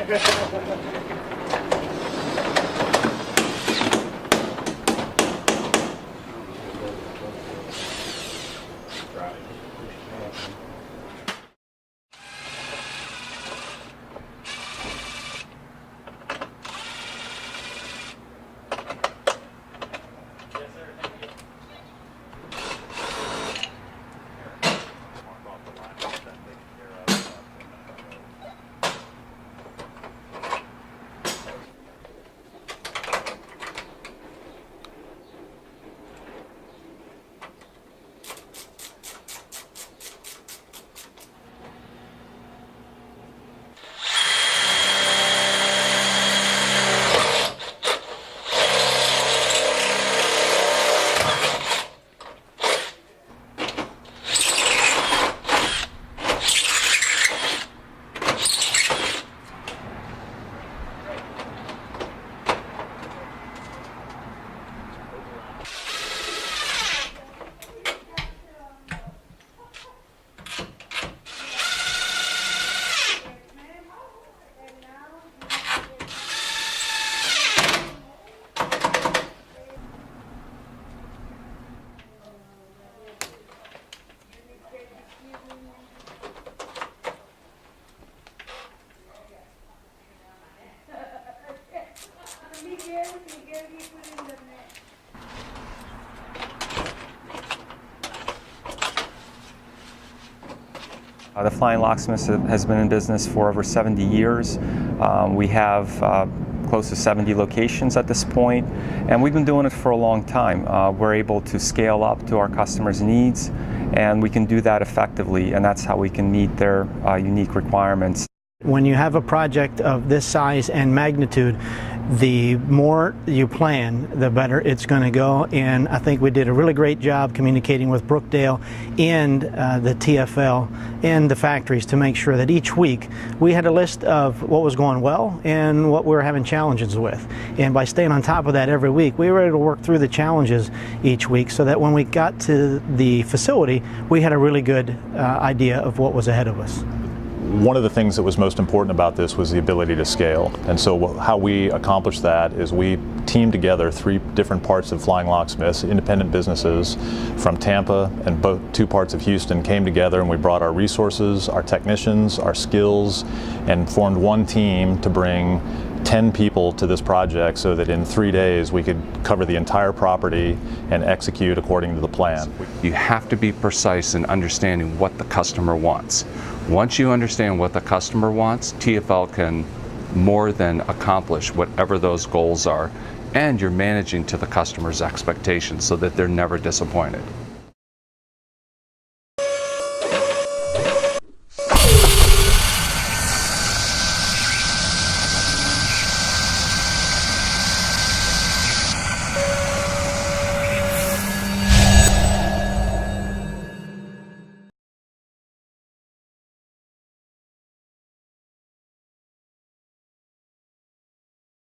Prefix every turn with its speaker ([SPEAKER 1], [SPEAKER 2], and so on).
[SPEAKER 1] The Flying Locksmiths has been in business for over 70 years. We have close to 70 locations at this point, and we've been doing it for a long time. We're able to scale up to our customers' needs, and we can do that effectively, and that's how we can meet their unique requirements.
[SPEAKER 2] When you have a project of this size and magnitude, the more you plan, the better it's going to go. And I think we did a really great job communicating with Brookdale and the TFL and the factories to make sure that each week we had a list of what was going well and what we were having challenges with. And by staying on top of that every week, we were able to work through the challenges each week so that when we got to the facility, we had a really good idea of what was ahead of us.
[SPEAKER 3] One of the things that was most important about this was the ability to scale. And so how we accomplished that is we teamed together 3 different parts of Flying Locksmiths, independent businesses from Tampa and both 2 parts of Houston came together, and we brought our resources, our technicians, our skills, and formed one team to bring 10 people to this project so that in 3 days we could cover the entire property and execute according to the plan.
[SPEAKER 4] You have to be precise in understanding what the customer wants. Once you understand what the customer wants, TFL can more than accomplish whatever those goals are, and you're managing to the customer's expectations so that they're never disappointed.